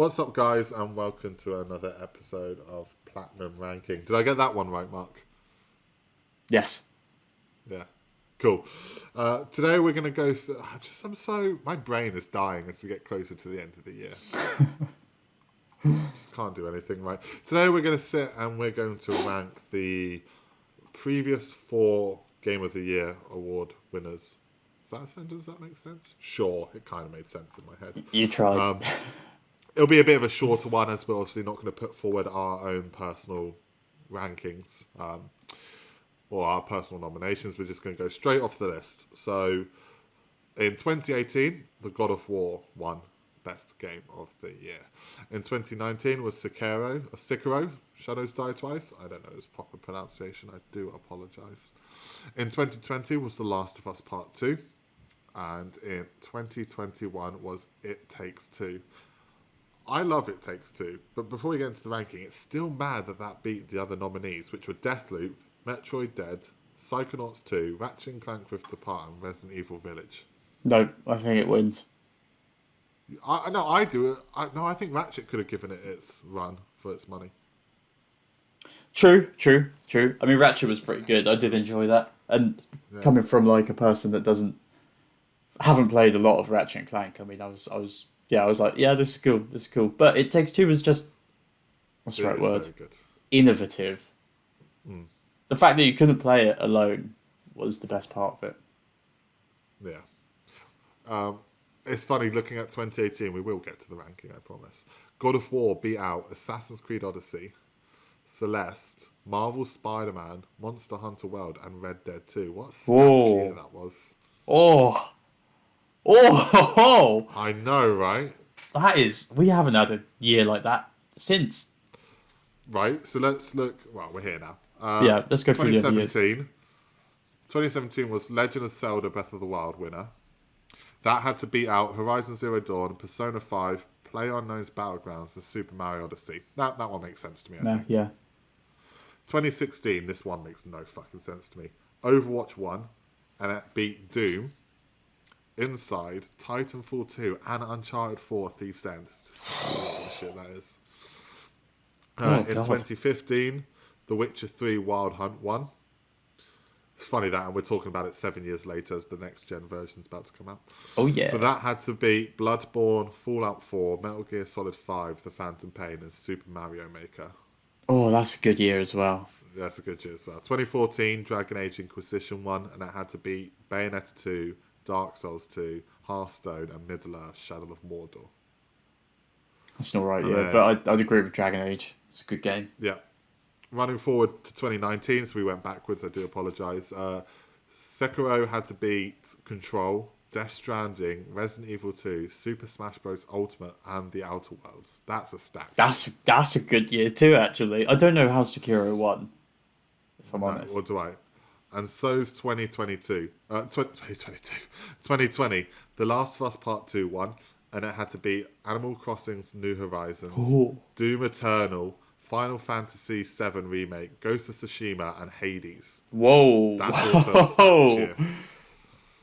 What's up, guys, and welcome to another episode of Platinum Ranking. Did I get that one right, Mark? Yes. Yeah. Cool. Today we're going to go through... My brain is dying as we get closer to the end of the year. Just can't do anything right. Today we're going to sit and we're going to rank the previous 4 Game of the Year award winners. Is that a sentence? Does that make sense? Sure, it kind of made sense in my head. You tried. It'll be a bit of a shorter one as we're obviously not going to put forward our own personal rankings or our personal nominations. We're just going to go straight off the list. So in 2018, the God of War won Best Game of the Year. In 2019 was Sekiro, Shadows Die Twice. I don't know its proper pronunciation. I do apologise. In 2020 was The Last of Us Part 2. And in 2021 was It Takes Two. I love It Takes Two, but before we get into the ranking, it's still mad that beat the other nominees, which were Deathloop, Metroid Dead, Psychonauts 2, Ratchet & Clank Rift Apart, and Resident Evil Village. No, I think it wins. I do. I think Ratchet could have given it its run for its money. True. I mean, Ratchet was pretty good. I did enjoy that. And coming from like a person that haven't played a lot of Ratchet & Clank, I mean, I was like, yeah, this is cool. But It Takes Two was just, what's the right word? Innovative. Mm. The fact that you couldn't play it alone was the best part of it. Yeah. It's funny, looking at 2018, we will get to the ranking, I promise. God of War beat out Assassin's Creed Odyssey, Celeste, Marvel Spider-Man, Monster Hunter World, and Red Dead 2. What a stacked year that was. Oh! I know, right? We haven't had a year like that since. Right, so let's look. Well, we're here now. Let's go through the other years. 2017 was Legend of Zelda Breath of the Wild winner. That had to beat out Horizon Zero Dawn, Persona 5, PlayerUnknown's Battlegrounds, and Super Mario Odyssey. That one makes sense to me, I think. Yeah. 2016, this one makes no fucking sense to me. Overwatch 1, and it beat Doom, Inside, Titanfall 2, and Uncharted 4 Thief's End. It's just what shit that is. In 2015, The Witcher 3 Wild Hunt won. It's funny that, and we're talking about it 7 years later as the next gen version's about to come out. Oh, yeah. But that had to beat Bloodborne, Fallout 4, Metal Gear Solid 5, The Phantom Pain, and Super Mario Maker. Oh, that's a good year as well. That's a good year as well. 2014, Dragon Age Inquisition won, and it had to beat Bayonetta 2, Dark Souls 2, Hearthstone, and Middle-earth Shadow of Mordor. That's not right, yeah. But I'd agree with Dragon Age. It's a good game. Yeah. Running forward to 2019, so we went backwards, I do apologise. Sekiro had to beat Control, Death Stranding, Resident Evil 2, Super Smash Bros. Ultimate, and The Outer Worlds. That's a stack. That's a good year too, actually. I don't know how Sekiro won, if I'm honest. Or do I? And so's 2022. 2020. The Last of Us Part 2 won, and it had to beat Animal Crossing's New Horizons, Doom Eternal, Final Fantasy VII Remake, Ghost of Tsushima, and Hades. Whoa. That's also a stacked year.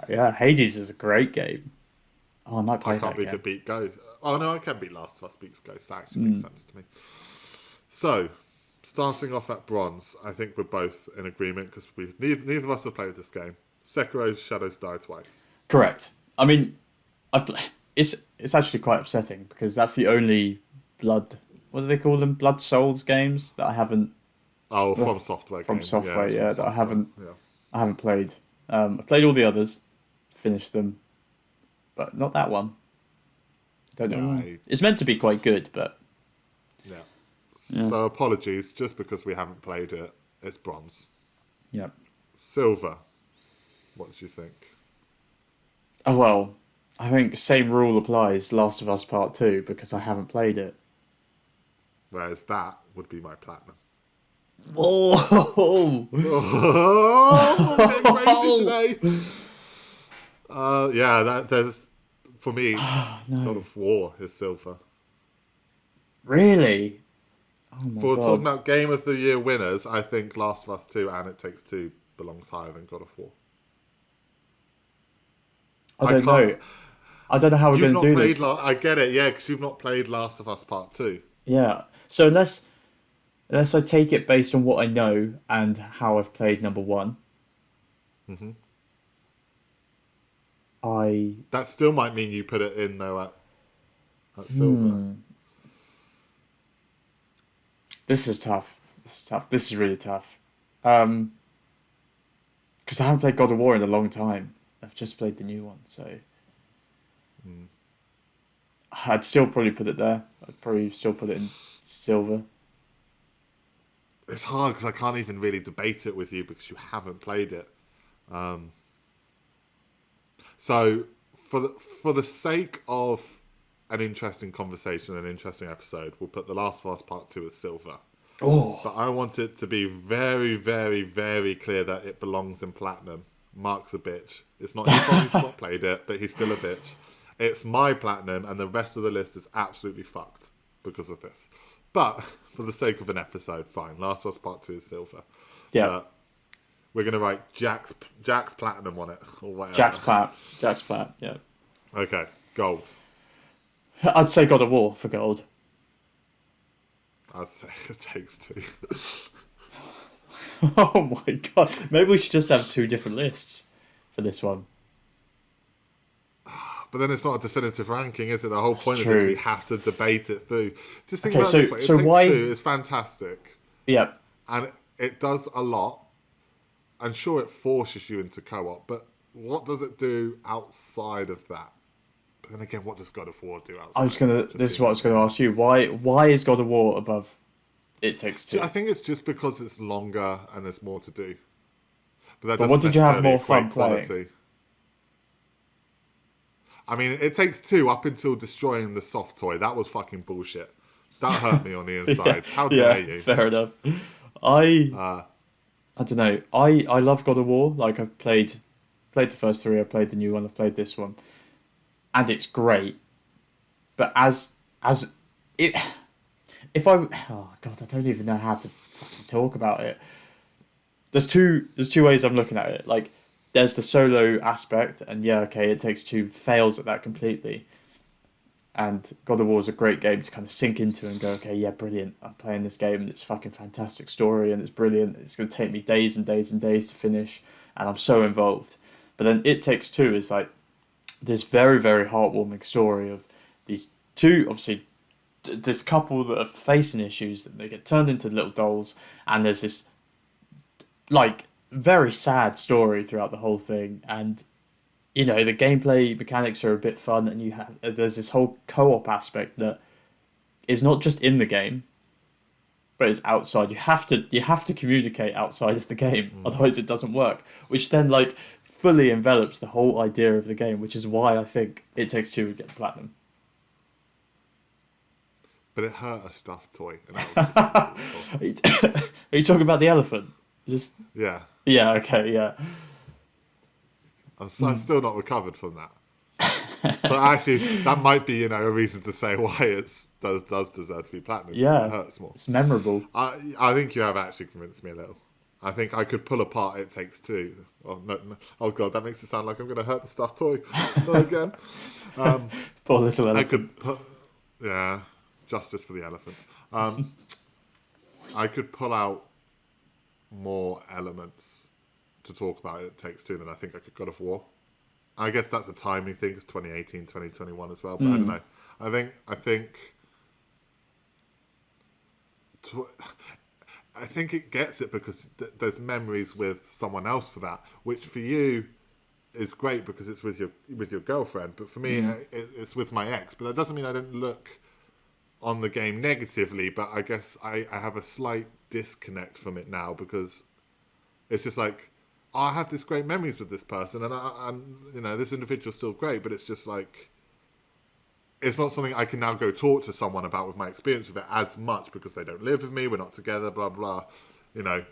Yeah, Hades is a great game. Oh, I might play that again. I can't believe it beat Ghost. Oh, no, I can beat Last of Us beats Ghost. That actually makes sense to me. So, starting off at bronze, I think we're both in agreement because neither of us have played this game. Sekiro's Shadows Die Twice. Correct. I mean, it's actually quite upsetting because that's the only Blood Souls games that I haven't. Oh, from Software. From Software, that I haven't played. I played all the others, finished them, but not that one. Don't know. It's meant to be quite good, but yeah. So apologies, just because we haven't played it, it's bronze. Yeah. Silver. What do you think? Oh well, I think same rule applies. Last of Us Part 2 because I haven't played it. Whereas that would be my platinum. Oh, getting crazy today. There's for me. No. God of War is silver. Really? Oh my For God. talking about Game of the Year winners, I think Last of Us 2 and It Takes Two belongs higher than God of War. I don't know. I don't know how we're You've going to not do this. played. I get it, yeah, because you've not played Last of Us Part 2. Yeah. So unless I take it based on what I know and how I've played number one, Hmm. I That still might mean you put it in though at silver. this is tough. This is tough. This is really tough. Because I haven't played God of War in a long time. I've just played the new one, so I'd still probably put it there. I'd probably still put it in silver. It's hard because I can't even really debate it with you because you haven't played it. So for the sake of an interesting conversation, an interesting episode, we'll put The Last of Us Part 2 as silver. Oh, But I want it to be very, very, very clear that it belongs in platinum. Mark's a bitch. It's not his fault he's not played it, but he's still a bitch. It's my platinum, and the rest of the list is absolutely fucked because of this. But for the sake of an episode, fine. Last of Us Part 2 is silver. yeah. We're gonna write Jack's platinum on it or whatever. Jack's Plat, yeah. Okay, gold. I'd say God of War for gold. I'd say it takes two. Oh my god. Maybe we should just have two different lists for this one. But then it's not a definitive ranking, is it? The whole point of true. this, we have to debate it through. Just think Okay, about so- it this way. It so takes why- two. It's fantastic. Yeah. And it does a lot. And sure, it forces you into co-op. But what does it do outside of that? But then again, what does God of War do outside? This is what I was gonna ask you. Why is God of War above It Takes Two? I think it's just because it's longer and there's more to do. But that But doesn't what did you have necessarily more fun equate quality. I mean, It Takes Two up until destroying the soft toy. That was fucking bullshit. That hurt me on the inside. How dare you? Fair enough. I don't know. I love God of War. Like I've played the first three. I've played the new one. I've played this one, and it's great. But as it, if I oh god, I don't even know how to fucking talk about it. There's two ways I'm looking at it. Like there's the solo aspect, and yeah, okay, It Takes Two fails at that completely. And God of War is a great game to kind of sink into and go, okay, yeah, brilliant. I'm playing this game and it's a fucking fantastic story and it's brilliant. It's going to take me days and days and days to finish and I'm so involved. But then It Takes Two is like this very, very heartwarming story of these two, obviously, this couple that are facing issues that they get turned into little dolls and there's this like very sad story throughout the whole thing and you know, the gameplay mechanics are a bit fun, and there's this whole co-op aspect that is not just in the game, but is outside. You have to communicate outside of the game, otherwise it doesn't work. Which then like fully envelops the whole idea of the game, which is why I think It Takes Two would get platinum. But it hurt a stuffed toy. And that was Are you talking about the elephant? Just yeah. yeah, okay, yeah. I'm still not recovered from that. But actually, that might be, a reason to say why it does deserve to be platinum. Yeah, It hurts more. It's memorable. I think you have actually convinced me a little. I think I could pull apart It Takes Two. Oh, no. Oh god, that makes it sound like I'm going to hurt the stuffed toy. Not again. Poor little elephant. I could put... Yeah, justice for the elephant. I could pull out more elements to talk about It Takes Two than I think I could God of War. I guess that's a timing thing. It's 2018, 2021 as well. But I don't know. I think it gets it because there's memories with someone else for that, which for you is great because it's with your girlfriend. But for me, it's with my ex. But that doesn't mean I didn't look on the game negatively. But I guess I have a slight disconnect from it now because it's just like, I have this great memories with this person, and this individual's still great, but it's just like, it's not something I can now go talk to someone about with my experience with it as much because they don't live with me, we're not together, blah blah. I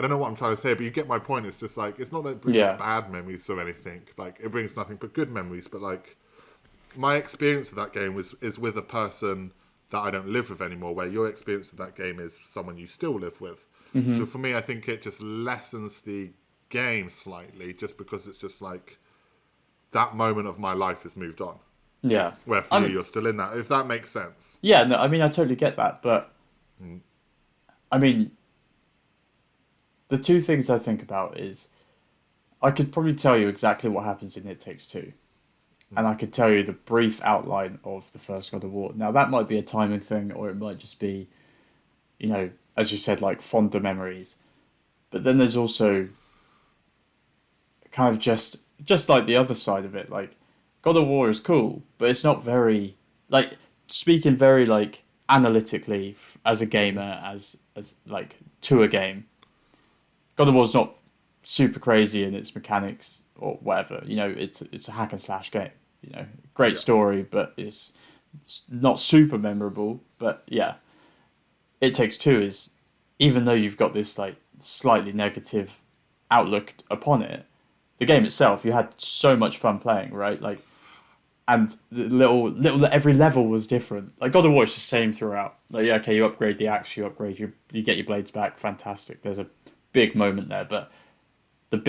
don't know what I'm trying to say, but you get my point. It's just like, it's not that it brings bad memories or anything. Like it brings nothing but good memories, but like my experience of that game is with a person that I don't live with anymore. Where your experience of that game is someone you still live with. Mm-hmm. So for me, I think it just lessens the game slightly just because it's just like that moment of my life has moved on. Yeah. Where for you, you're still in that, if that makes sense. Yeah, no, I mean, I totally get that, but I mean, the two things I think about is I could probably tell you exactly what happens in It Takes Two, and I could tell you the brief outline of the first God of War. Now, that might be a timing thing, or it might just be, you know, as you said, like fonder memories. But then there's also kind of just like the other side of it. Like, God of War is cool, but it's not very, like, speaking very, like, analytically as a gamer, as like, to a game. God of War's not super crazy in its mechanics or whatever. You know, it's a hack and slash game. You know, great story, but it's not super memorable. But yeah, It Takes Two is, even though you've got this like slightly negative outlook upon it, the game itself, you had so much fun playing, right? Like, and the little every level was different. Like God of War is the same throughout. Like, yeah, okay, you upgrade the axe, you get your blades back, fantastic. There's a big moment there, but the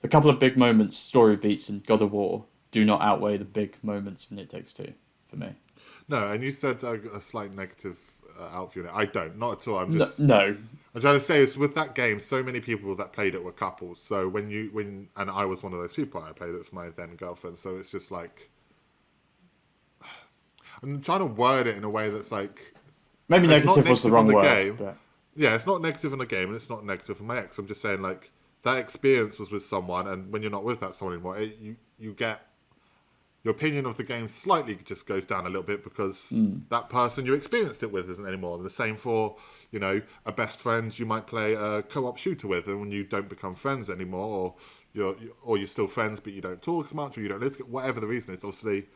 couple of big moments, story beats in God of War do not outweigh the big moments in It Takes Two for me. No, and you said a slight negative outview. I don't, not at all. I'm just no. I'm trying to say is with that game, so many people that played it were couples. So and I was one of those people. I played it with my then girlfriend. So it's just like I'm trying to word it in a way that's like maybe negative was the wrong word. Game. But... Yeah, it's not negative in the game, and it's not negative for my ex. I'm just saying like that experience was with someone, and when you're not with that someone anymore, you get your opinion of the game slightly just goes down a little bit because that person you experienced it with isn't anymore. The same for, you know, a best friend you might play a co-op shooter with, and when you don't become friends anymore, or you're still friends but you don't talk as much, or you don't live together, whatever the reason is, obviously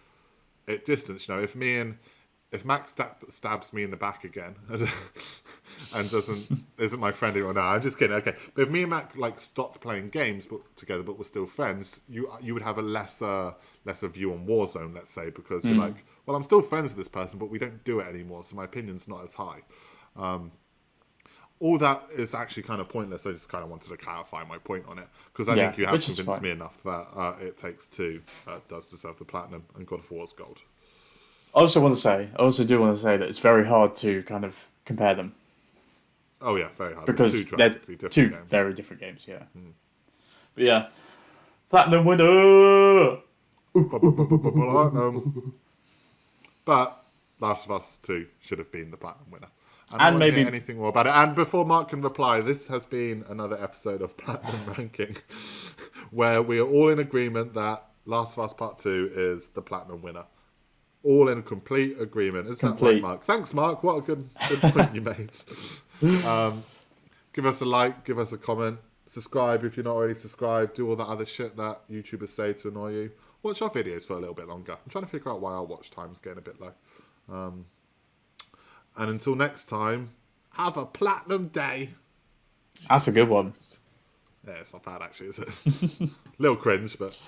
at distance. You know, if Max stabs me in the back again and isn't my friend anymore, no, I'm just kidding. Okay, but if me and Mac like stopped playing games together, but we're still friends, you would have a lesser view on Warzone, let's say, because you're like, well, I'm still friends with this person, but we don't do it anymore, so my opinion's not as high. All that is actually kind of pointless. I just kind of wanted to clarify my point on it because I think you have convinced me enough that It Takes Two does deserve the platinum and God of War's gold. I also do want to say that it's very hard to kind of compare them. Oh yeah, very hard. Because they're two games. Very different games, yeah. But yeah, platinum winner! But Last of Us 2 should have been the platinum winner. And maybe anything more about it. And before Mark can reply, this has been another episode of Platinum Ranking, where we are all in agreement that Last of Us Part 2 is the platinum winner. All in complete agreement. Isn't that right, Mark? Thanks, Mark. What a good point you made. Give us a like, give us a comment, subscribe if you're not already subscribed, do all that other shit that YouTubers say to annoy you. Watch our videos for a little bit longer. I'm trying to figure out why our watch time's getting a bit low. And until next time, have a platinum day. That's a good one. Yeah, it's not bad actually, is it? Little cringe, but...